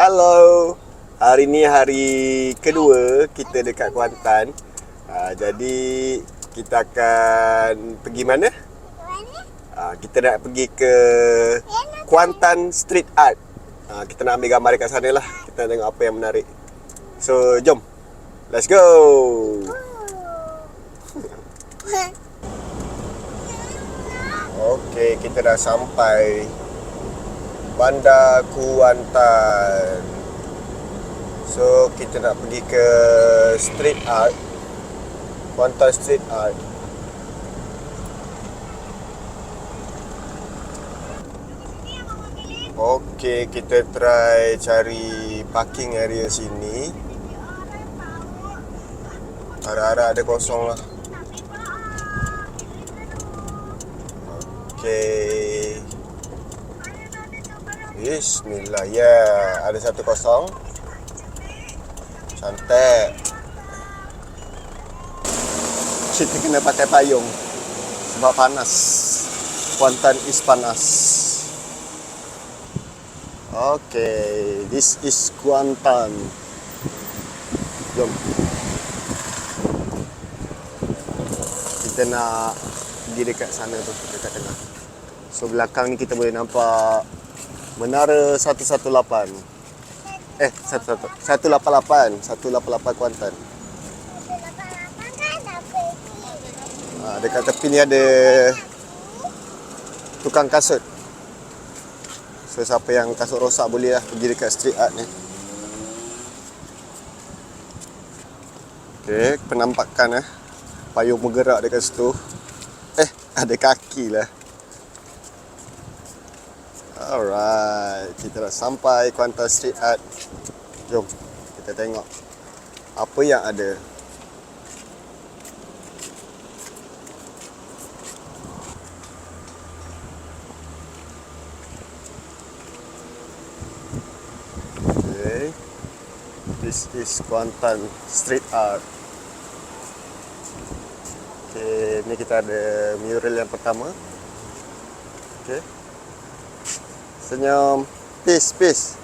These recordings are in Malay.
Halo, hari ni hari kedua kita dekat Kuantan. Jadi kita akan pergi mana? Kita nak pergi ke Kuantan Street Art. Kita nak ambil gambar dekat sana lah. Kita nak tengok apa yang menarik. So jom, let's go. Okey, kita dah sampai Bandar Kuantan. So kita nak pergi ke Street Art, Kuantan Street Art. Okey, kita try cari parking area sini. Harap-harap ada kosong lah. Okey, bismillah. Ya, ada satu kosong. Cantik. Kita kena pakai payung sebab panas. Kuantan is panas. Okay, this is Kuantan. Jom. Kita nak pergi dekat sana tu, dekat tengah. So belakang ni kita boleh nampak Menara 118. 188 Kuantan. Dekat tepi ni ada tukang kasut. So siapa yang kasut rosak boleh lah pergi dekat street art ni. Okay, penampakan payung bergerak dekat situ. Ada kaki lah. Alright, kita dah sampai Kuantan Street Art. Jom kita tengok apa yang ada. Okay, this is Kuantan Street Art. Okay, ni kita ada mural yang pertama. Okay, senyum, peace.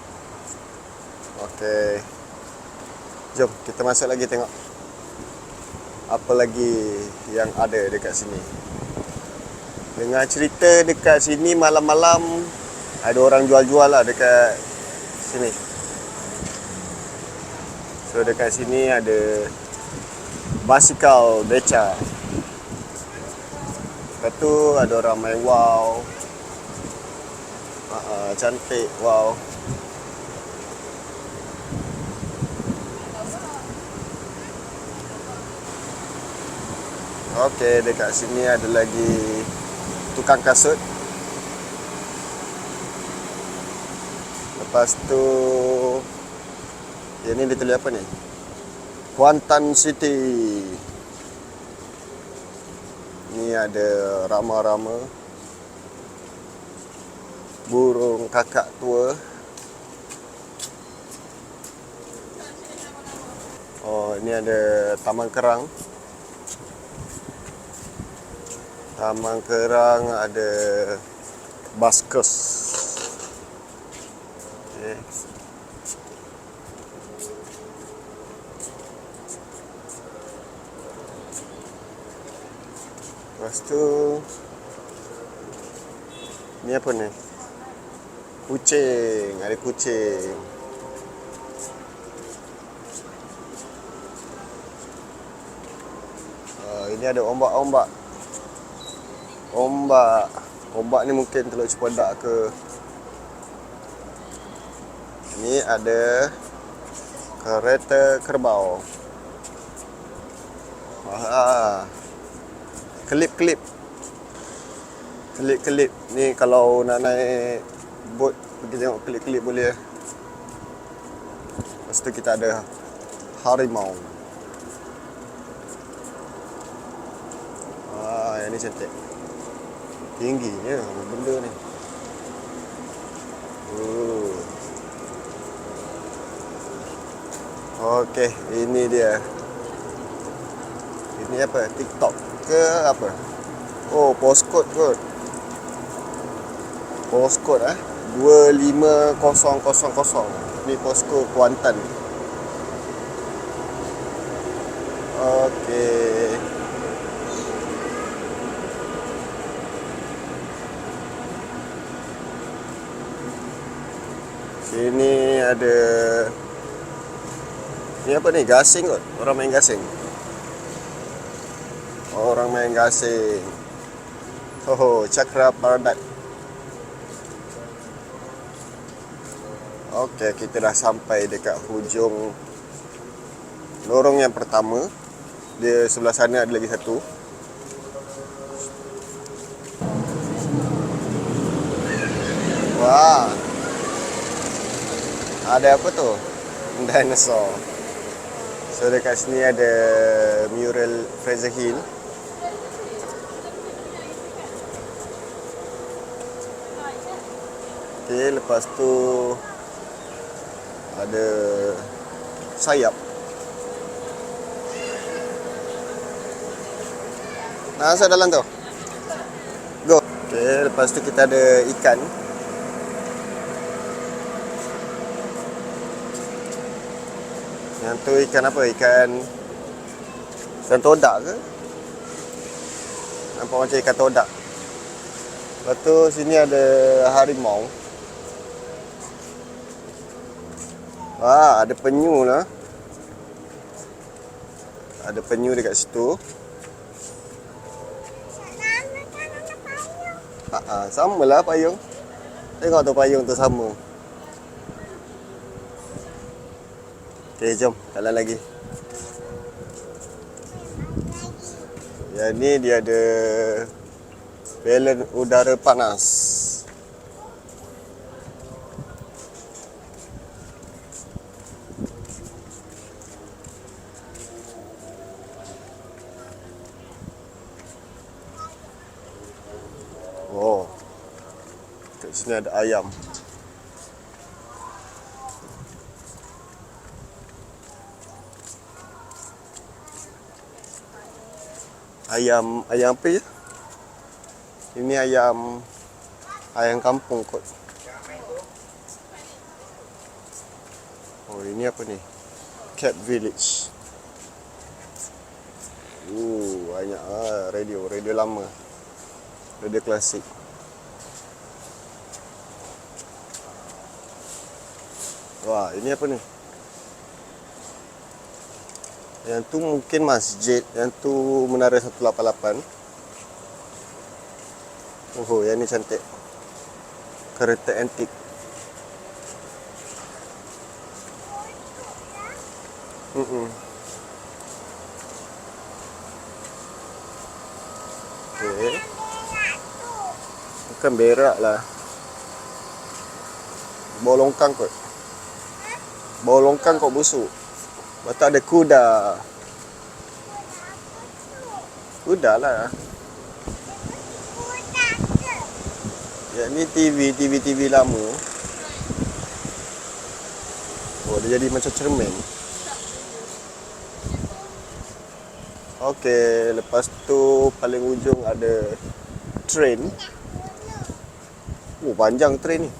Okay, jom kita masuk lagi tengok apa lagi yang ada dekat sini. Dengar cerita dekat sini malam-malam ada orang jual-jual lah dekat sini. So dekat sini ada basikal beca. Lepas tu ada orang main wow. Cantik, wow. Okey, dekat sini ada lagi tukang kasut. Lepas tu ni dia tulis apa ni? Kuantan City. Ni ada rama-rama burung kakak tua. Oh, ini ada taman kerang. Taman kerang ada baskus. Okay. Lepas tu ni apa ni? Kucing, ada kucing. Ini ada ombak-ombak. Ombak ni mungkin teluk Cipodak ke. Ni ada kereta kerbau. Kelip. Ni kalau nak naik bot pergi tengok kelip-kelip boleh. Lepas tu kita ada harimau. Yang ni cantik. Tingginya benda ni. Okey, ini dia. Ini apa? TikTok ke apa? Oh, postcode kot. Postcode 25000. Ni posko Kuantan. Okey. Sini ada ni apa ni? Gasing kot. Orang main gasing. Oh, Cakra Paradat. Okey, kita dah sampai dekat hujung lorong yang pertama. Dia sebelah sana ada lagi satu. Wah. Ada apa tu? Dinosaur. So dekat sini ada mural Fraser Hill. Okay, lepas tu ada sayap. Masuk dalam tu. Go. Okay, lepas tu kita ada ikan. Yang tu ikan apa? Ikan todak ke? Nampak macam ikan todak. Lepas tu sini ada harimau. Wah, ada penyu lah. Ada penyu dekat situ. Sama lah payung. Tengok tu payung tu sama. Okay, jom jalan lagi. Yang ni dia ada balon udara panas. Oh, kat sini ada ayam. Ayam apa ya? Ini ayam kampung kot. Oh, ini apa ni? Cat Village. Banyak radio lama. Radio klasik. Wah, ini apa ni? Yang tu mungkin masjid, yang tu Menara 188. Oh, yang ni cantik. Kereta antik. Okay. Bukan berak lah. Bau longkang kot. Bau longkang kot busuk. Lepas tu ada kuda. Kuda lah. Ya, ni TV lama. Oh, dia jadi macam cermin. Okey, lepas tu paling ujung ada train. Oh, panjang train ni.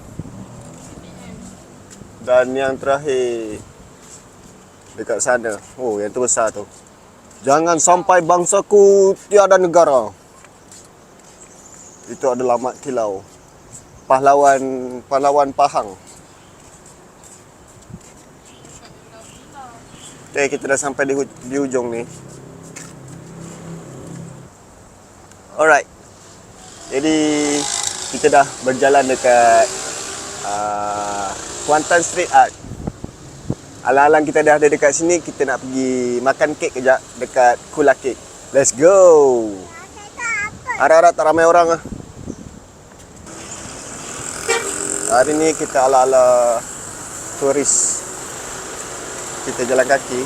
Dan yang terakhir dekat sana. Oh, yang tu besar tu. Jangan sampai bangsaku tiada negara. Itu adalah Mat Kilau. Pahlawan Pahang. Okay, kita dah sampai di ujung ni. Alright. Jadi kita dah berjalan dekat Kuantan Street Art. Alang-alang kita dah ada dekat sini, kita nak pergi makan kek kejap dekat Kula Cake. Let's go. Harap-harap tak ramai orang lah. Hari ni kita ala-ala turis. Kita jalan kaki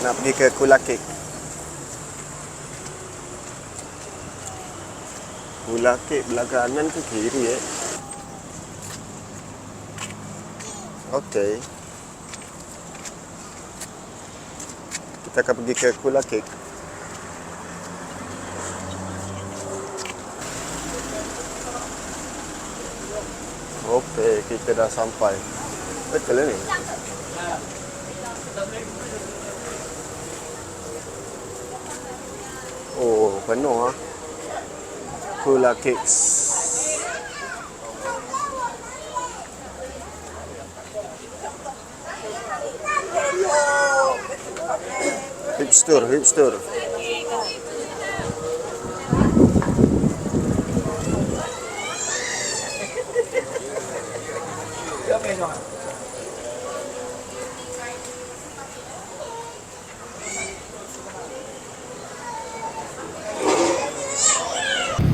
nak pergi ke Kula Cake. Kula Cake belah kanan ke kiri Okey. Kita akan pergi ke Kula Cake. Okey, kita dah sampai. Betul lah ni. Oh, penuh ah. Kula Cakes. Hipster.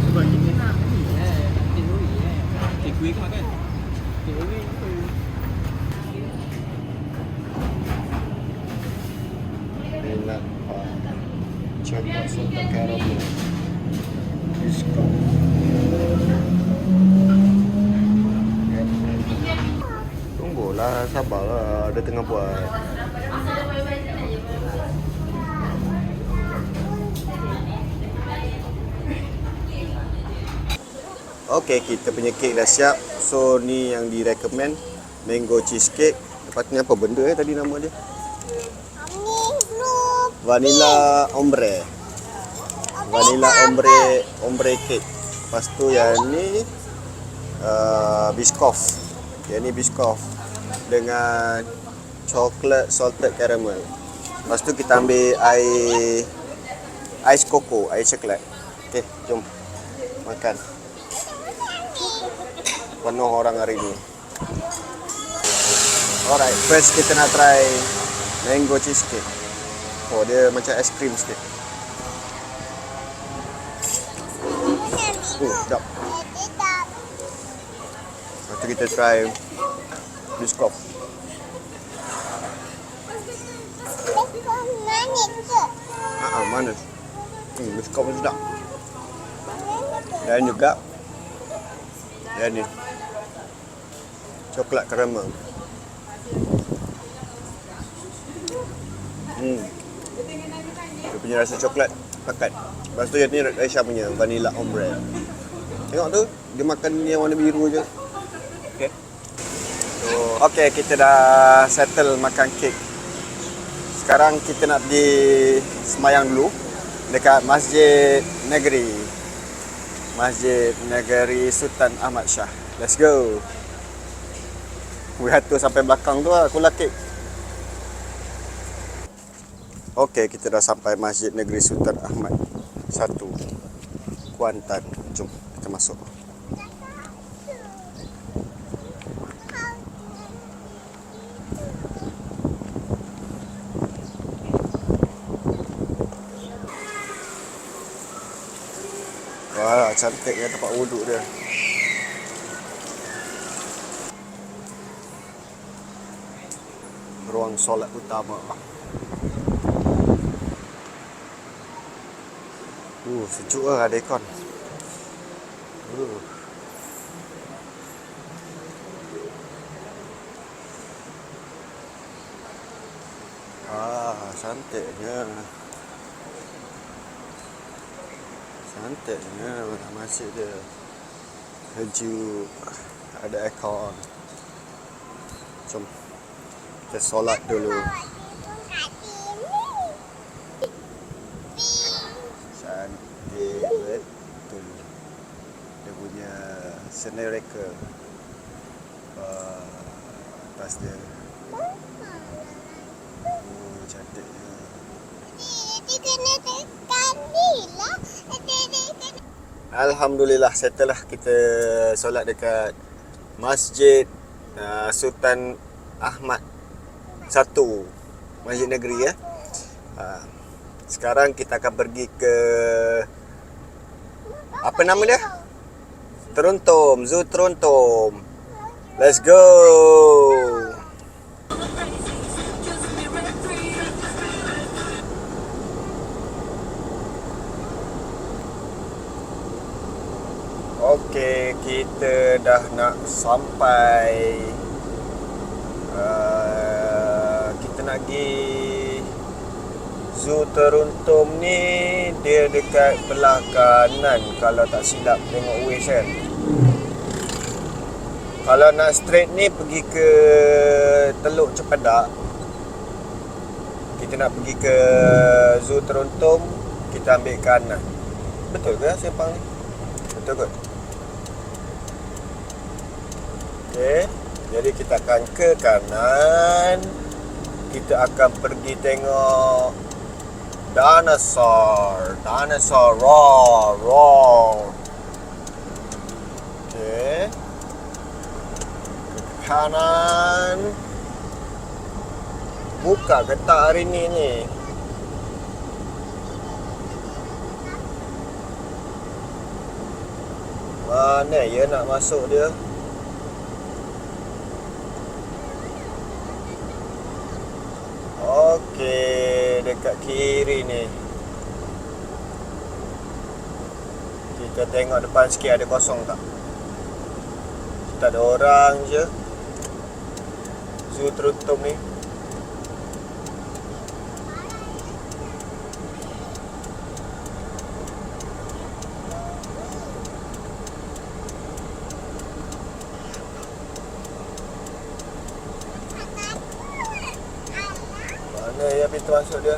Sebab kita nak ni takeaway takeaway kau kan takeaway tu Enak coklat salted caramel. Biscuit. Tunggulah, sabarlah, dia tengah buat. Okey, kita punya kek dah siap. So ni yang direkomend, mango cheesecake. Lepas ni apa benda tadi nama dia? Vanilla ombre. Ombre cake. Lepas tu yang ni biscoff. Yang ni biscoff dengan coklat salted caramel. Lepas tu kita ambil ais koko, ais coklat. Okey, jom makan. Penuh orang hari ni. Alright, first kita nak try mango cheesecake. Oh, dia macam es krim sikit. Sedap. Lepas tu kita try biscoff. Manis. Biscoff pun sedap. Dan juga yang ni coklat caramel. Dia punya rasa coklat pekat. Lepas tu yang ni Aisyah punya vanilla ombre. Tengok tu, dia makan yang warna biru je. Okay. So, okay, kita dah settle makan kek. Sekarang kita nak pergi semayang dulu dekat Masjid Negeri Sultan Ahmad Shah. Let's go. We had to sampai belakang tu lah, Kula Cake. Okey, kita dah sampai Masjid Negeri Sultan Ahmad 1, Kuantan. Jom kita masuk. Wah, cantiknya tempat wuduk dia. Ruang solat utama. Sejuk lah, ada aircon. Cantiknya. Cantiknya masjid dia. Sejuk, ada aircon. Jom kita solat dulu. Cantik betul. Dia punya senereka atas dia. Cantiknya. Alhamdulillah, settle lah kita solat dekat Masjid Sultan Ahmad 1, Masjid Negeri ya. Sekarang kita akan pergi ke apa nama dia? Trontom, Zoo Trontom. Let's go. Okey, kita dah nak sampai. Kita nak pergi Zoo Trontom ni. Dia dekat belah kanan kalau tak silap, tengok waste kan. Kalau nak straight ni pergi ke Teluk Cepadak. Kita nak pergi ke Zoo Terontom, kita ambil kanan. Betul ke sempang ni? Betul ke? Okey, jadi kita akan ke kanan. Kita akan pergi tengok dinosaur. Dinosaur roar. Okey. Ke kanan. Buka ke tak hari ni? Mana ya nak masuk dia? Okey, dekat kiri ni. Kita tengok depan sikit ada kosong tak? Tak ada orang je. Zoo Terontom ni. Mana ya pintu masuk dia?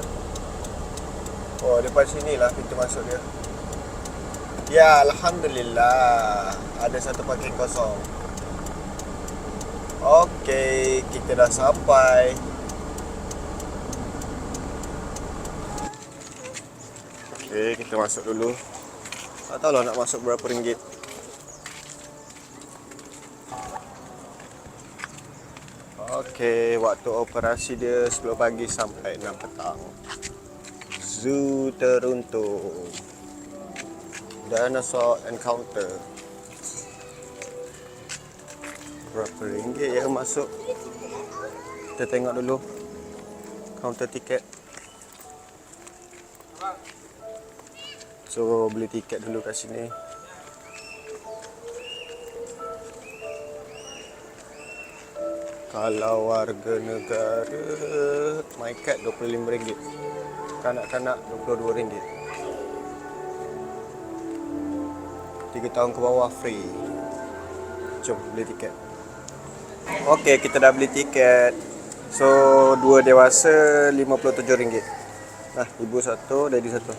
Oh, depan sini lah pintu masuk dia. Ya, Alhamdulillah. Ada satu parking kosong. Okey, kita dah sampai. Okey, kita masuk dulu. Tak tahulah nak masuk berapa ringgit. Okey, waktu operasi dia 10 pagi sampai 6 petang. Zoo Terontom. Dinosaur Encounter. Berapa ringgit ya masuk? Kita tengok dulu kaunter tiket. So beli tiket dulu kat sini. Kalau warga negara MyCard RM25. Kanak-kanak RM22. 3 tahun ke bawah free. Jom beli tiket. Okey, kita dah beli tiket. So 2 dewasa RM57. Nah, ibu satu, daddy satu.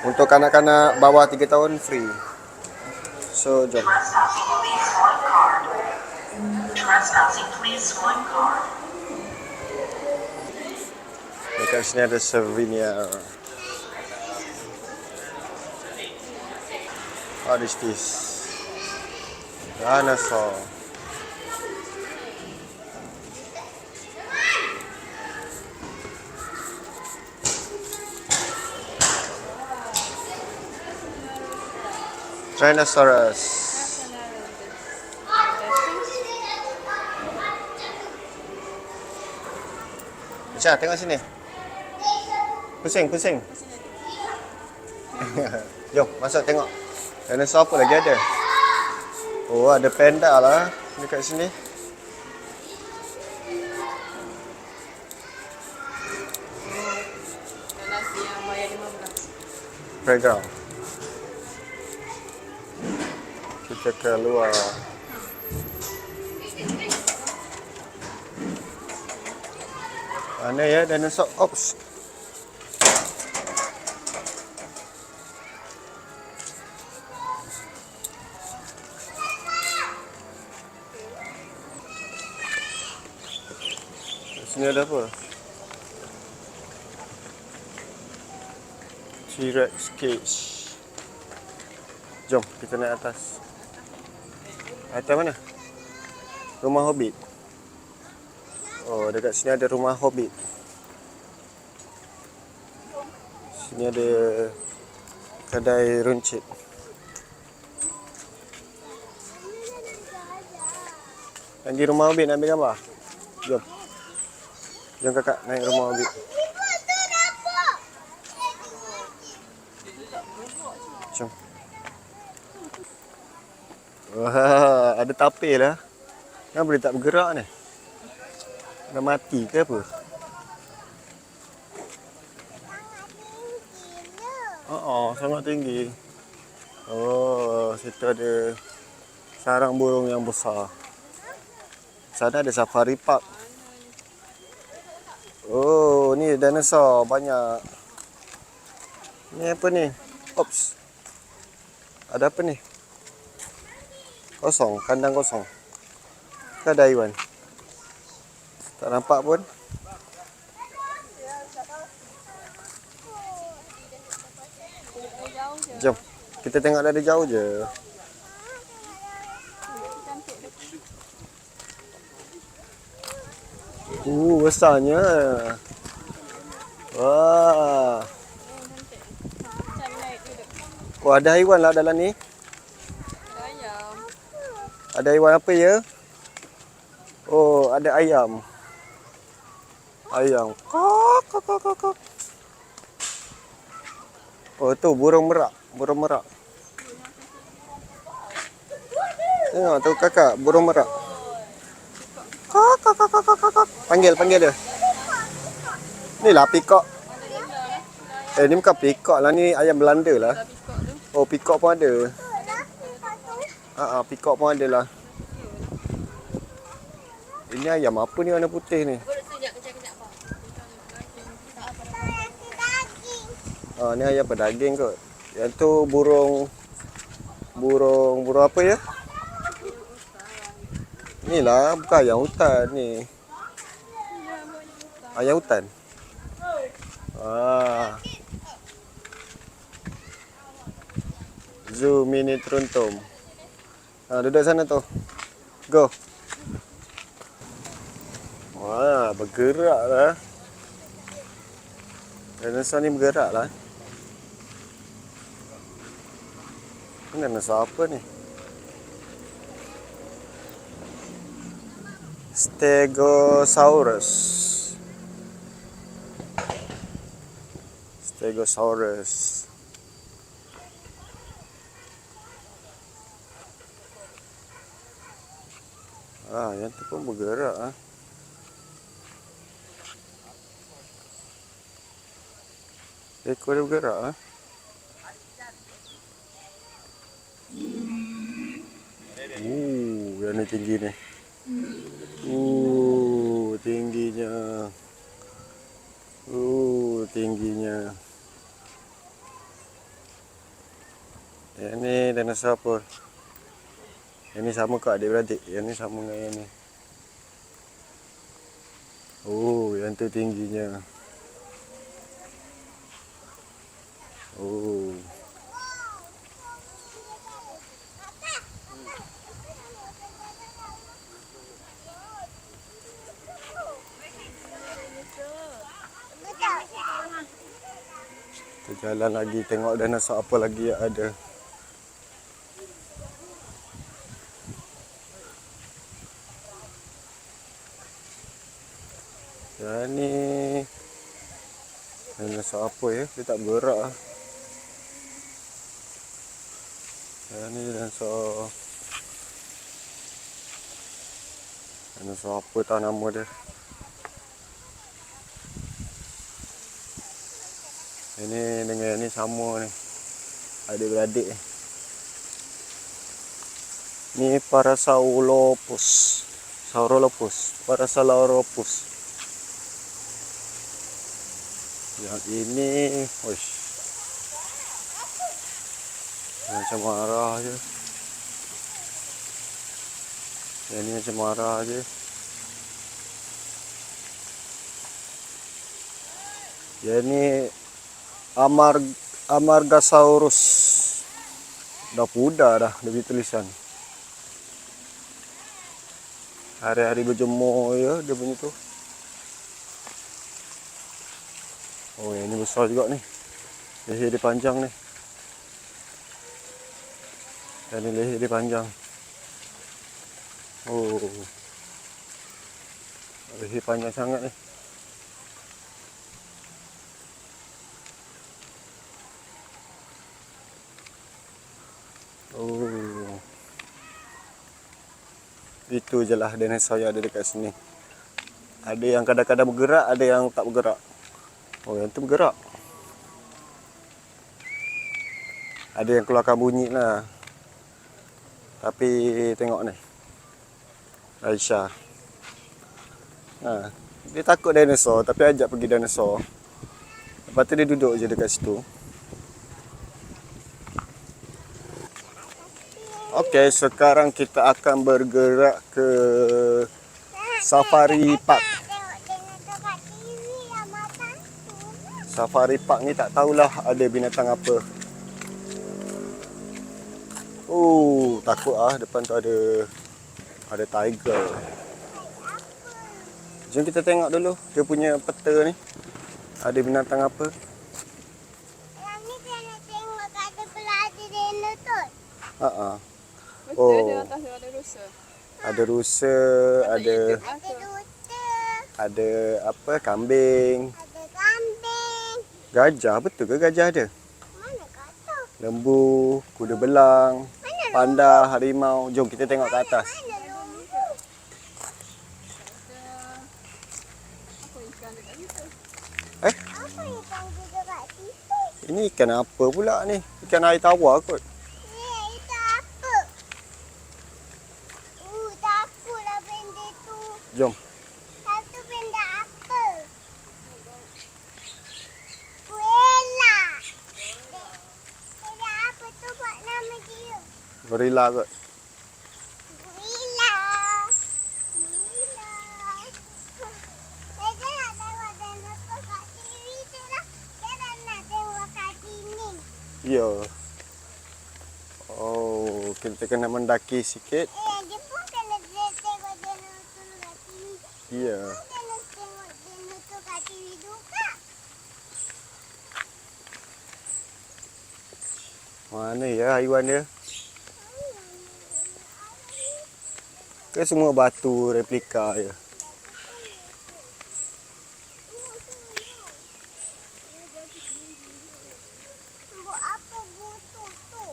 Untuk kanak-kanak bawah 3 tahun free. So jom. Dekat sini ada souvenir. What is this? Dinosaur. Tyrannosaurus. Macam tengok sini. Pusing. Jom, masuk tengok. Dinosaur apa lagi ada? Oh, ada panda lah dekat sini. Playground. Kita keluar. Mana ya dinosaur? Ops. Sini ada apa? T-Rex cage. Jom kita naik atas. Atas mana? Rumah Hobbit. Oh, dekat sini ada rumah Hobbit. Sini ada kedai runcit. Lagi rumah Hobbit nak ambil gambar? Jom. Jom kakak naik rumah Hobbit. Jom. Wah, ada tapir lah. Kenapa dia tak bergerak ni? Dah mati ke apa? Sangat tinggi. Oh, situ ada sarang burung yang besar. Sana ada safari park. Oh, ni dinosaur banyak. Ni apa ni? Ops. Ada apa ni? Kosong, kandang kosong. Tak ada haiwan. Tak nampak pun. Jom. Kita tengok dari jauh je. Besarnya. Wah. Oh, ada haiwan lah dalam ni. Ada haiwan apa ya? Oh, ada ayam. Ayam. Kok, kok, kok, kok, kok. Oh, tu burung merak. Burung merak. Tengok tu kakak, burung merak. Kok, kok, kok, kok, kok, kok. Panggil, panggil dia. Ni lah pikok. Ni bukan pikok lah, ni ayam Belanda lah. Oh, pikok pun ada. Pikok pun ada lah. Ini ayam apa ni warna putih ni? Ni ayam pedaging kot. Yang tu burung apa ya? Ni lah, bukan ayam hutan ni. Ayam hutan. Zoo mini Truntum. Duduk sana tu. Go. Wah, bergerak lah. Dinosaur ni bergerak lah. Ini dinosaur apa ni? Stegosaurus. Stegosaurus. Yang tu pun bergerak. Ekor dia bergerak. Yang ni tinggi ni. Tingginya. Tingginya. Yang ni dinosaur apa? Yang ni sama ke adik-beradik? Yang ni sama dengan yang ni. Yang tu tingginya. Kita jalan lagi tengok dinosaur apa lagi yang ada. Yang ni dinosaur apa ya? Dia tak bergerak. Yang ni dinosaur apa tahu nama dia. Ini dengan ni sama ni. Adik-beradik ni. Ni Parasaurolophus. Parasaurolophus. Yang ini, macam marah je. Yang ni macam marah je. Yang ni Amargasaurus. Dah pudar dah lebih tulisan. Hari-hari berjemur ya dia punya tu. Yang ni besar juga ni. Leher dia panjang ni. Yang ni leher dia panjang. Leher panjang sangat ni. Itu je lah dinosaur yang ada dekat sini. Ada yang kadang-kadang bergerak, ada yang tak bergerak. Yang tu bergerak. Ada yang keluarkan bunyi lah. Tapi tengok ni. Aisyah. Dia takut dinosaur tapi ajak pergi dinosaur. Lepas tu dia duduk je dekat situ. Okey, sekarang kita akan bergerak ke Safari Park. Safari Park ni tak tahulah ada binatang apa. Oh, takut depan tu ada tiger. Jom kita tengok dulu dia punya peta ni. Ada binatang apa? Yang ni saya nak tengok kat sebelah ada dinosaur. Oh. Di atas tu ada rusa. Ada rusa, ada Ada rusa, ada apa? Kambing, ada kambing. gajah. Betul ke gajah ada? Mana kata? Lembu, kuda belang, panda, harimau. Jom kita tengok ke atas. Mana lembu? Apa ikan dekat situ? Apa ikan juga kat situ? Ini ikan apa pula ni? Ikan air tawar kot. Itu apa? Takutlah benda tu. Jom. Satu benda apa? Gorilla. Benda apa tu buat nama dia? Gorila kot. Gorilla. Gorilla. Saya nak tengok dinosaur kat TV tu lah. Saya nak tengok kat sini. Ya. Oh, kita kena mendaki sikit. Dia pun kena tengok dinosaur kat TV. Ya. Kena tengok dinosaur kat TV juga. Mana ya haiwan dia? Ke semua batu replika je? Buat apa butuh tu?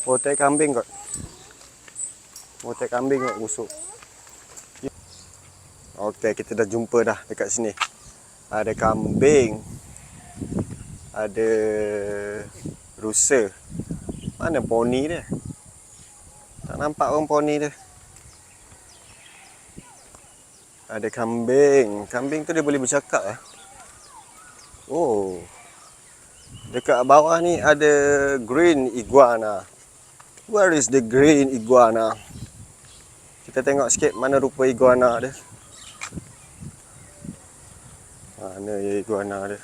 Bau tai kambing kot. Bau tai kambing kot busuk. Okey, kita dah jumpa dah dekat sini. Ada kambing. Ada rusa. Mana poni dia? Tak nampak pun poni dia. Ada kambing. Kambing tu dia boleh bercakap . Oh. Dekat bawah ni ada green iguana. Where is the green iguana? Kita tengok sikit mana rupa iguana dia. Mana ya iguana dia?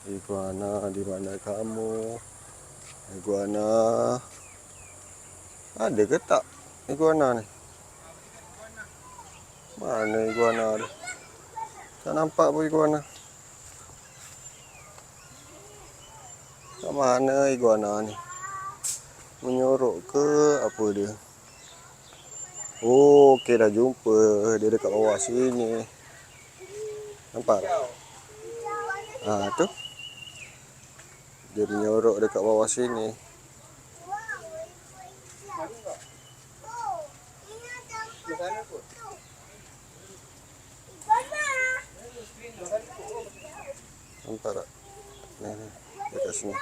Iguana, di mana kamu? Iguana. Ada ke tak iguana ni? Mana iguana dia? Tak nampak pun iguana. Kat mana iguana ni? Menyorok ke apa dia? Oh, okey dah jumpa. Dia dekat bawah sini. Nampak tak? Tu. Dia menyorok dekat bawah sini. Nampak tak? Ni, dekat sini.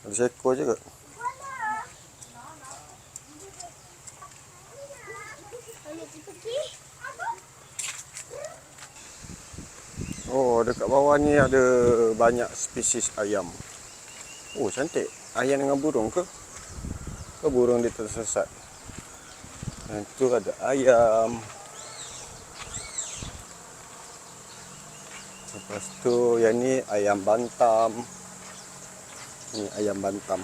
Ada seekor je kot. Oh, dekat bawah ni ada banyak spesies ayam. Oh, cantik. Ayam dengan burung ke? Ke burung dia tersesat? Dan tu ada ayam. Lepas tu yang ni ayam bantam. Ni ayam bantam.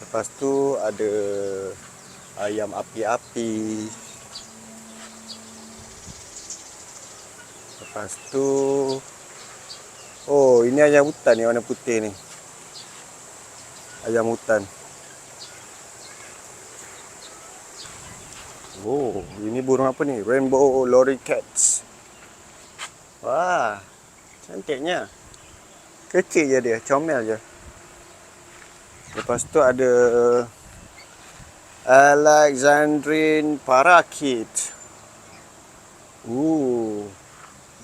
Lepas tu ada ayam api-api. Lepas tu oh, ini ayam hutan ni warna putih ni. Ayam hutan. Oh, ini burung apa ni? Rainbow lorikeets. Wah, cantiknya. Kecil je dia, comel je. Lepas tu ada Alexandrine parakeet.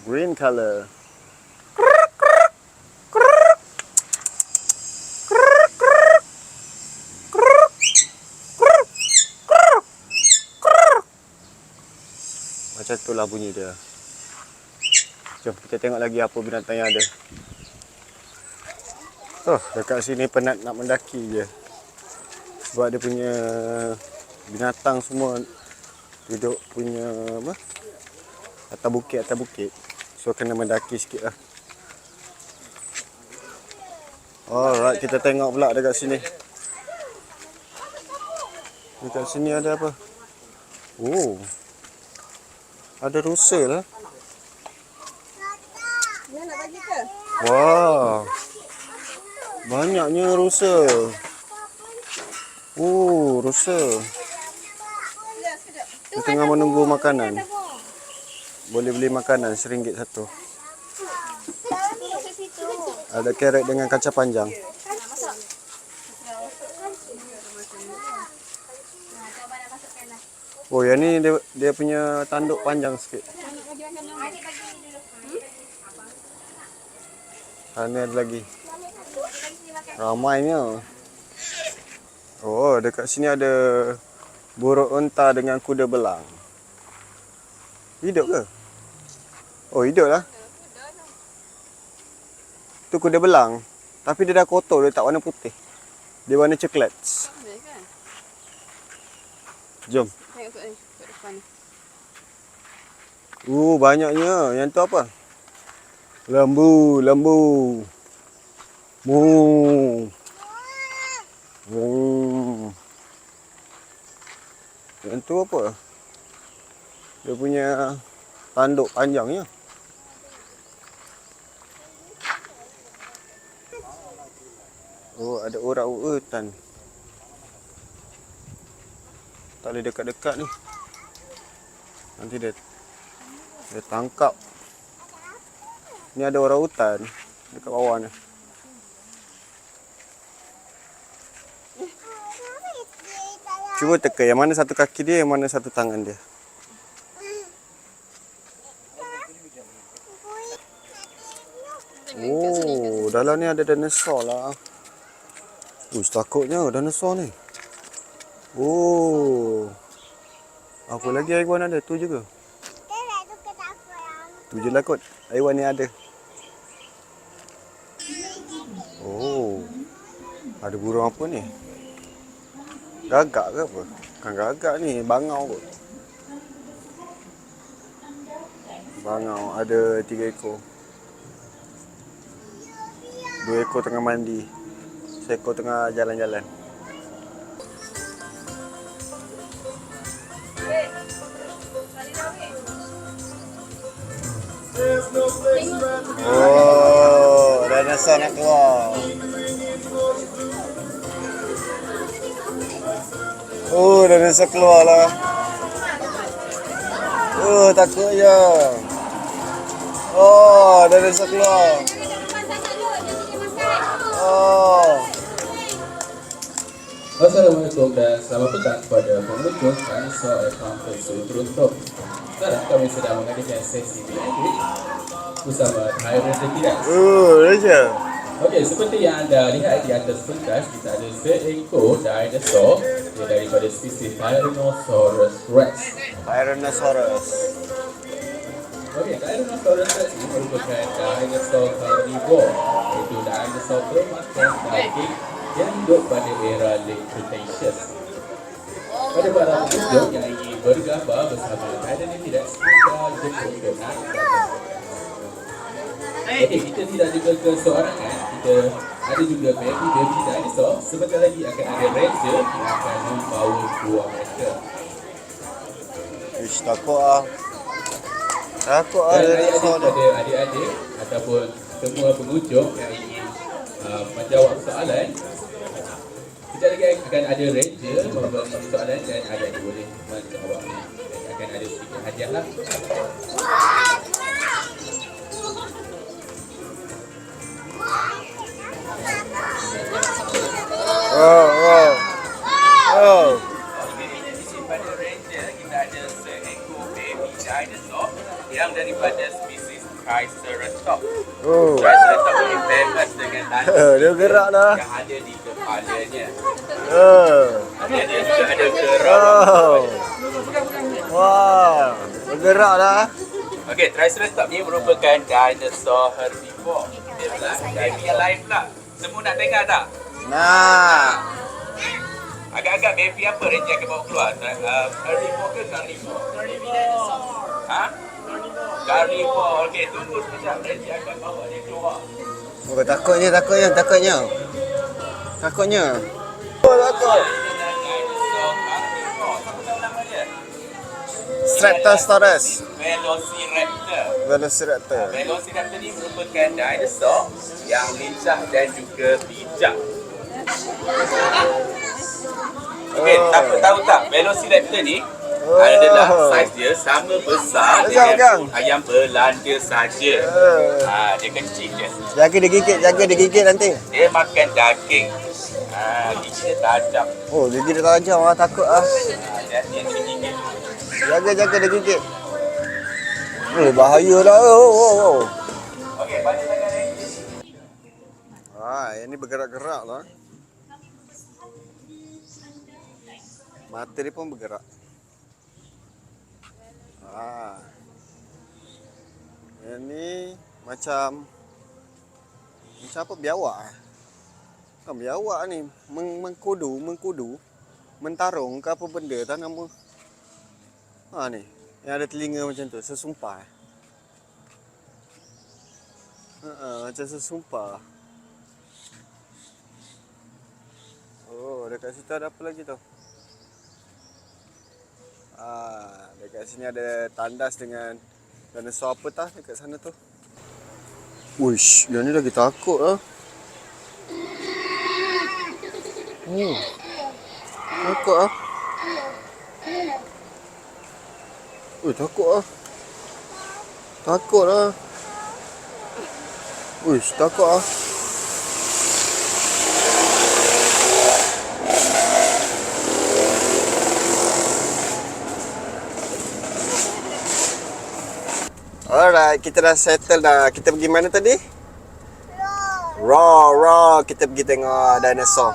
Green color. Macam itulah bunyi dia. Jom kita tengok lagi apa binatang yang ada. Oh, dekat sini penat nak mendaki je. Sebab dia punya binatang semua duduk punya apa? Atas bukit. So kena mendaki sikit lah. Alright, kita tengok pula dekat sini. Dekat sini ada apa? Oh. Ada rusa lah. Ni nak bagi ke? Wah. Banyaknya rusa. Oh, rusa. Ya, sekejap. Dia tengah menunggu makanan. Boleh beli makanan RM1 satu. Ada carrot dengan kacang panjang. Oh, yang ni dia punya tanduk panjang sikit. Sana ada lagi. Ramainya. Oh, dekat sini ada burung unta dengan kuda belang. Hidup ke? Oh, hidup lah. Tu kuda belang. Tapi dia dah kotor, dia tak warna putih. Dia warna coklat. Boleh kan? Jom. Tengok kat ni. Kat depan ni. Banyaknya. Yang tu apa? Lembu. Mu. Yang tu apa? Dia punya tanduk panjangnya. Oh, ada orang-urutan. Tak boleh dekat-dekat ni. Nanti dia tangkap. Ni ada orang hutan dekat bawah ni. Cuba teka yang mana satu kaki dia, yang mana satu tangan dia. Oh, dalam ni ada dinosaur lah. Takutnya dinosaur ni. Oh. Apa lagi haiwan ada? Tu je ke? Tu je lah kot. Haiwan ni ada. Oh. Ada burung apa ni? Gagak ke apa? Bukan gagak ni, bangau kot. Bangau ada 3 ekor. 2 ekor tengah mandi. Seekor tengah jalan-jalan. Oh, dinosaur nak keluar. Oh, dinosaur keluar lah. Oh, takut je. Oh, dinosaur keluar. Oh. Assalamualaikum dan selamat petang kepada pengunjung Dinosaur Encounter Zoo Toronto. Sekarang kami sedang mengadakan sesi VIP bersama Tyrannosaurus Rex. Raja. Okey, seperti yang anda lihat di atas pentas, kita ada seekor dinosaur yang daripada spesies Tyrannosaurus Rex. Tyrannosaurus. Okey, Tyrannosaurus Rex ini merupakan dinosaur carnivore, iaitu dinosaur pemakan daging yang hidup pada era late Cretaceous. Pada para pengunjung yang ingin bergambar bersama Tyrannosaurus Rex, anda jemput ke naik kapal. Okey, kita tidak juga keseorangan, kita ada juga baby dinosaur. Sebentar lagi akan ada ranger yang akan membawa buah mereka. Takut ah. Takut ah Dan dinosaur adik-adik dia. pada adik-adik ataupun semua pengunjung yang ingin menjawab soalan, kita lagi akan ada ranger memberi soalan dan adik-adik boleh menjawabnya. Dan akan ada sedikit hadiah lah. Oh. Di sini pada ranger kita ada seekor baby dinosaur yang daripada spesies Triceratops. Oh. Triceratops ini famous dengan tanduk Dia gerak dah. yang ada di kepalanya. Oh. Dia juga ada kerang. Wow. Bergerak dah. Okey, Triceratops ni merupakan dinosaur herbivore. Dia pula, dan yang lain pula. Semua nak tengok tak? Nah. Agak-agak baby apa Renji akan bawa keluar? Herbivore ke carnivore? Ha? Carnivore. Okey, tunggu sekejap. Renji akan bawa dia keluar. Oh, takutnya. Oh, takut. Dinosaur carnivore. Siapa tahu nama dia? Stratosaurus. Velociraptor. Velociraptor ni merupakan dinosaur yang lincah dan juga bijak. Okey, siapa tahu tak? Velociraptor ni adalah saiz dia sama besar dengan ayam Belanda saja. Dia kecil je. Jaga dia gigit nanti. Dia makan daging. Gigi dia tajam. Oh, gigi dia tajam. Takut ah. Jadi dia gigit. Jaga dia gigit. Bahaya dah. Oh. Okey, balik tangan Renji. Yang ni bergerak-gerak lah. Mata dia pun bergerak. Yang ni macam apa, biawak Kan biawak ni mengkudu, mentarung ke apa benda tak nama. Ni yang ada telinga macam tu, sesumpah. Macam sesumpah. Oh, dekat situ ada apa lagi tau? Dekat sini ada tandas dengan dinosaur apa tah dekat sana tu. Uish, dia ni lagi takut lah. Takut lah. Takut lah. Uish, takut lah. Alright, kita dah settle dah. Kita pergi mana tadi? Raw. Kita pergi tengok dinosaur.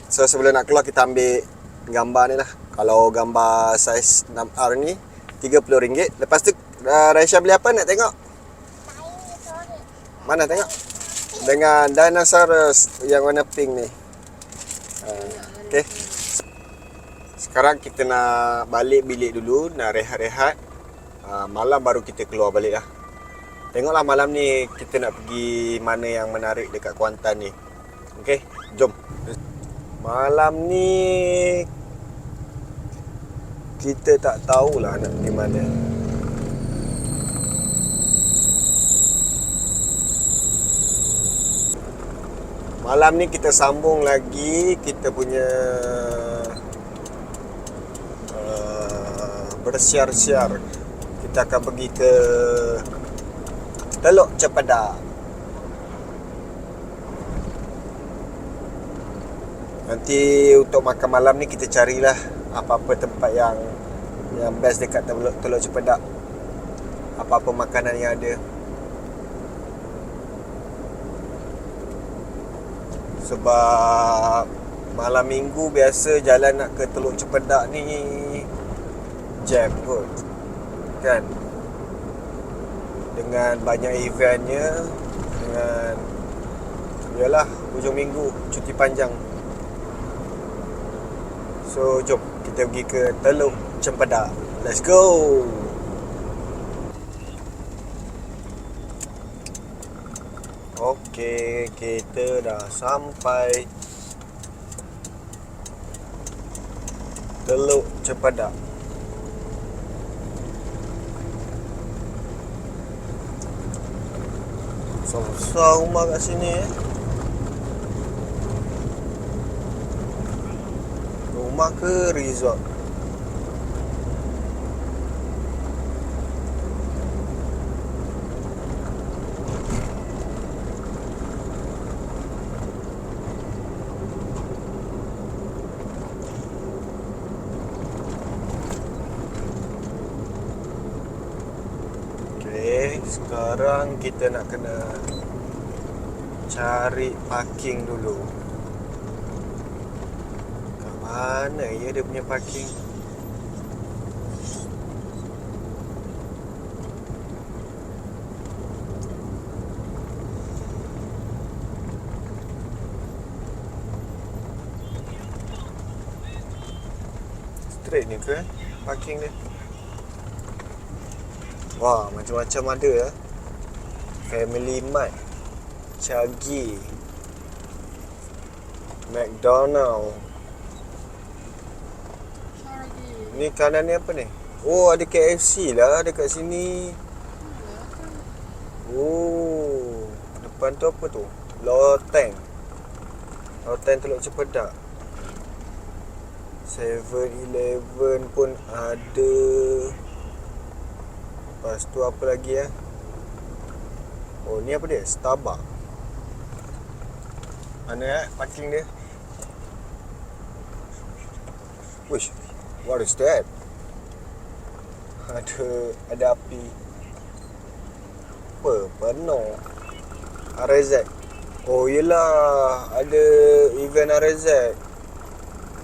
So sebelum nak keluar kita ambil gambar ni lah. Kalau gambar saiz 6R ni RM30. Lepas tu Raisya beli apa nak tengok? Mana tengok? Dengan dinosaurus yang warna pink ni. Okay. Sekarang kita nak balik bilik dulu, nak rehat-rehat. Malam baru kita keluar balik lah. Tengoklah malam ni kita nak pergi mana yang menarik dekat Kuantan ni. Okay, jom. Malam ni kita tak tahulah nak pergi mana. Malam ni kita sambung lagi kita punya bersiar-siar. Kita akan pergi ke Teluk Cempedak. Nanti untuk makan malam ni kita carilah apa-apa tempat yang best dekat Teluk Cempedak. Apa-apa makanan yang ada. Sebab malam minggu biasa jalan nak ke Teluk Cempedak ni jam kot. Kan? Dengan banyak eventnya, dengan yalah hujung minggu cuti panjang. So jom kita pergi ke Teluk Cempedak. Let's go. Okey, kita dah sampai Teluk Cempedak. Besar rumah kat sini Rumah ke resort? Okay, sekarang kita nak kena cari parking dulu. Kat mana ya dia punya parking? straight ni ke parking dia? Wah, macam-macam ada ya. Family Mart, Chagi, McDonald. Ni kanan ni apa ni? Oh, ada KFC lah dekat sini. Oh, depan tu apa tu? Loteng. Loteng Teluk Cempedak. 7-Eleven pun ada. Lepas tu apa lagi ya? Oh, ni apa dia? Starbucks. Mana parking dia? Wish, what is that? Ada api. Apa? Penuh. RZ. Oh, yelah. Ada event RZ.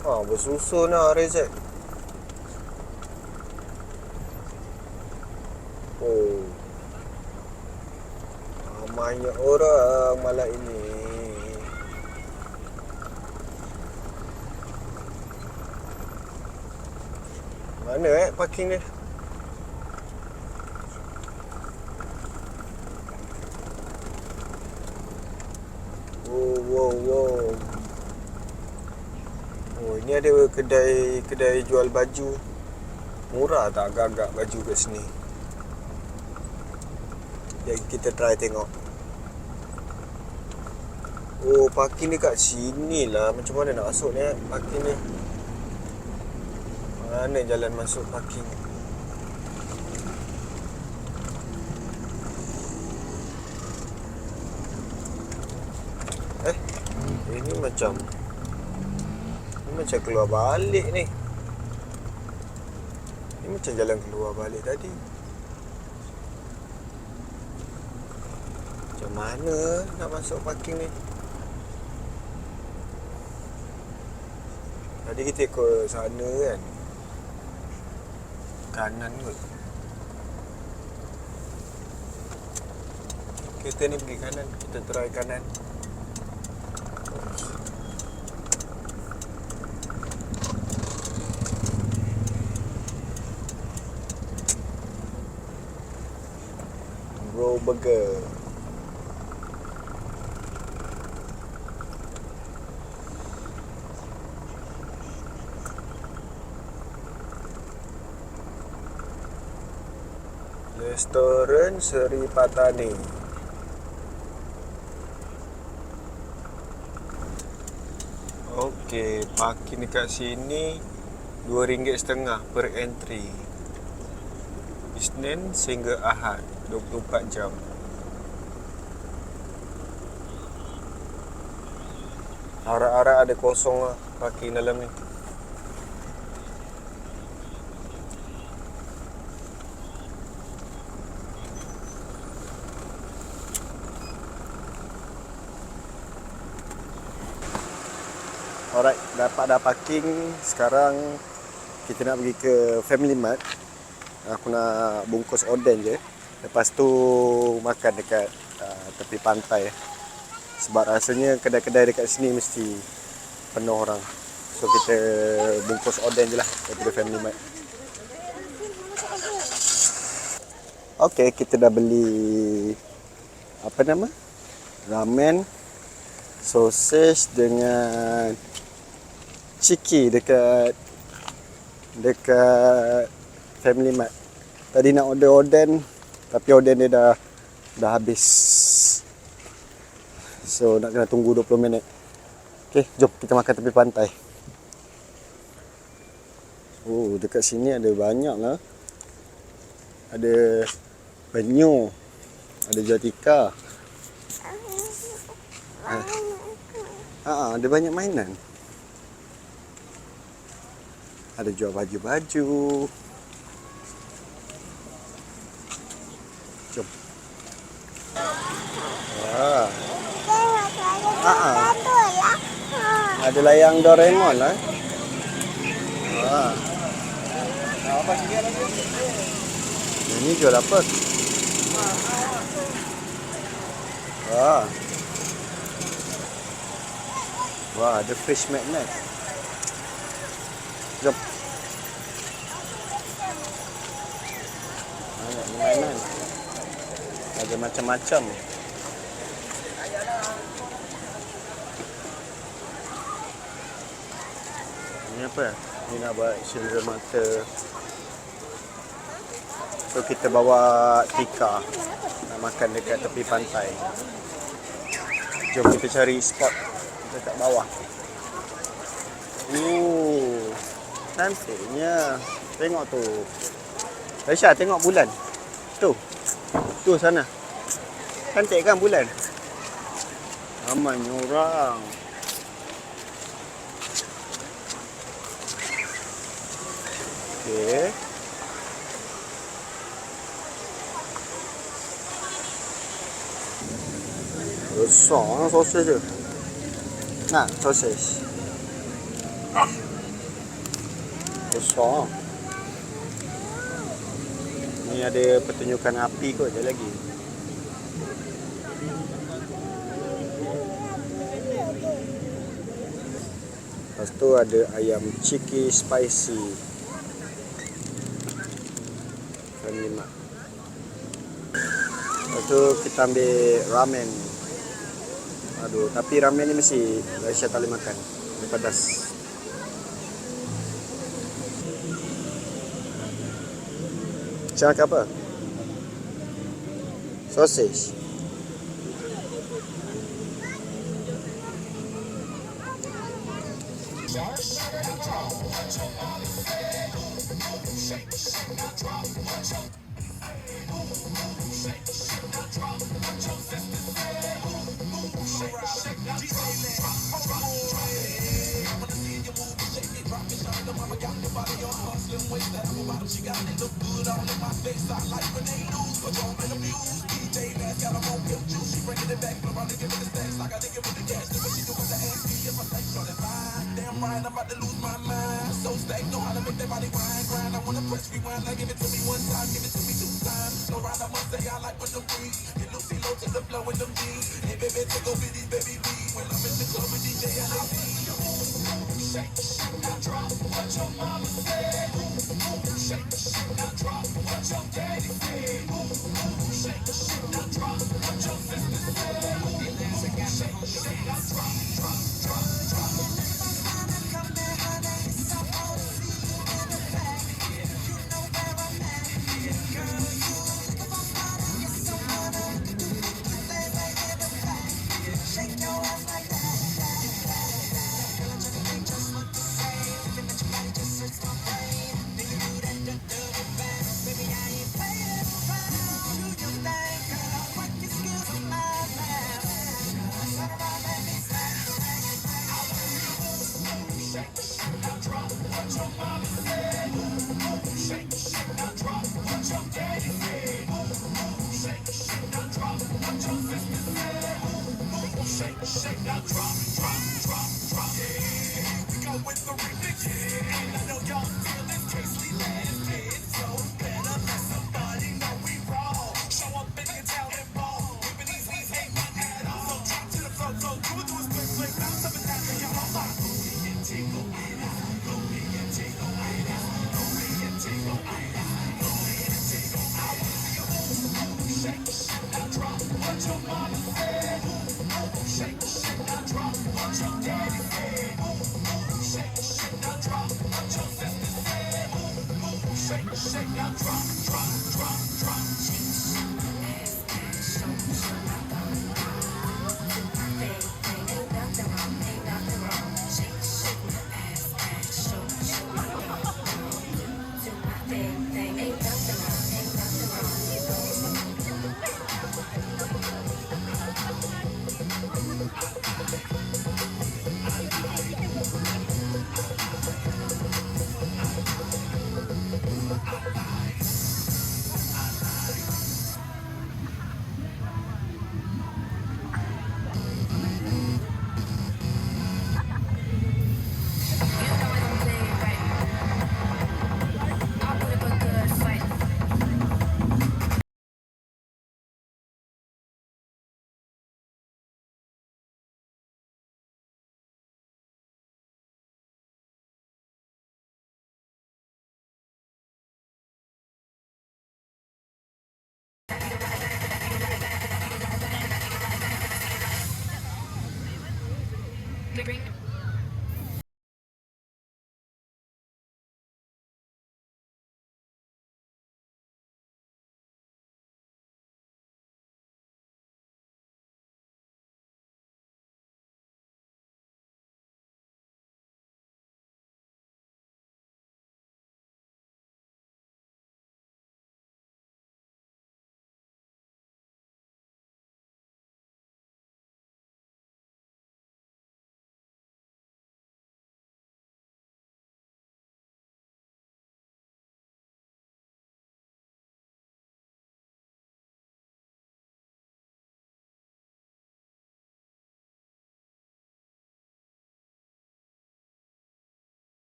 Bersusun lah RZ. Oh. Ramainya orang malam ini. Mana parking dia? Wow. Oh, ini ada kedai jual baju. Murah tak agak-agak baju kat sini? Jadi kita try tengok. Oh, parking dekat sini lah. Macam mana nak masuk ni parking ni? Mana jalan masuk parking? Ini macam keluar balik ni. Ini macam jalan keluar balik tadi. Macam mana nak masuk parking ni? Tadi kita ikut sana kan? Kanan kot. Kita ni pergi kanan. Kita try kanan. Bro Burger. Restoran Seri Patani. Okey, parking dekat sini RM2.50 per entry. Isnin sehingga Ahad 24 jam. Harap-harap ada kosong lah parking dalam ni. Alright, dapat dah parking. Sekarang kita nak pergi ke Family Mart. Aku nak bungkus oden je. Lepas tu makan dekat tepi pantai. Sebab rasanya kedai-kedai dekat sini mesti penuh orang. So kita bungkus oden je lah daripada Family Mart. Okay, kita dah beli apa nama? Ramen, sausage dengan ciki dekat Family Mart. Tadi nak order oden, tapi oden dia dah habis. So nak kena tunggu 20 minit. Okay, jom kita makan tepi pantai. Oh, dekat sini ada banyak lah. Ada penyu, ada jatika. Ada banyak mainan. Ada jual baju-baju. Jom. Ada layang Doraemon lah. Apa sini lagi? Ini jual apa? Wah, ada fish magnet. Jom. Mainan. Ada macam-macam. Ini apa? Ni nak buat silver mata. So kita bawa tikar nak makan dekat tepi pantai. Jom kita cari spot dekat bawah. Cantiknya. Tengok tu. Aisyah, tengok bulan. Tu. Tu sana. Cantik kan bulan? Ramainya orang. Okey. Besar sosis je. Nak sosis. Besar. Ni ada pertunjukan api kot je lagi. Lepas tu ada ayam cheeky spicy. Family Mart. Lepas tu kita ambil ramen. Aduh, tapi ramen ni mesti Aisyah tak boleh makan. Dia pedas. Macam apa? Sausage.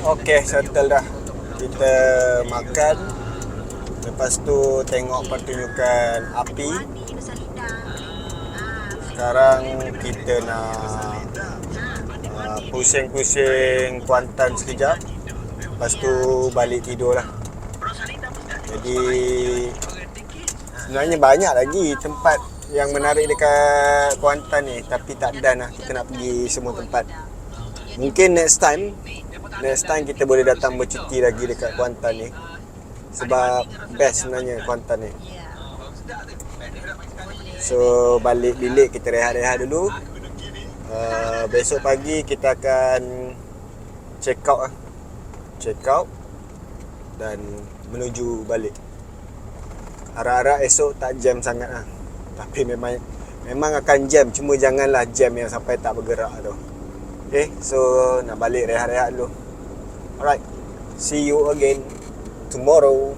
Okay, settle dah. Kita makan. Lepas tu tengok pertunjukan api. Sekarang kita nak pusing-pusing Kuantan sekejap. Lepas tu balik tidur lah. Jadi sebenarnya banyak lagi tempat yang menarik dekat Kuantan ni, tapi tak dan lah. Kita nak pergi semua tempat. Mungkin next time kita boleh datang bercuti lagi dekat Kuantan ni. Sebab best sebenarnya Kuantan ni. So balik bilik kita rehat-rehat dulu. Besok pagi kita akan check out dan menuju balik. Harap-harap esok tak jam sangat lah. Tapi memang akan jam. Cuma janganlah jam yang sampai tak bergerak tu. Okay, so nak balik rehat-rehat dulu. Alright, see you again tomorrow.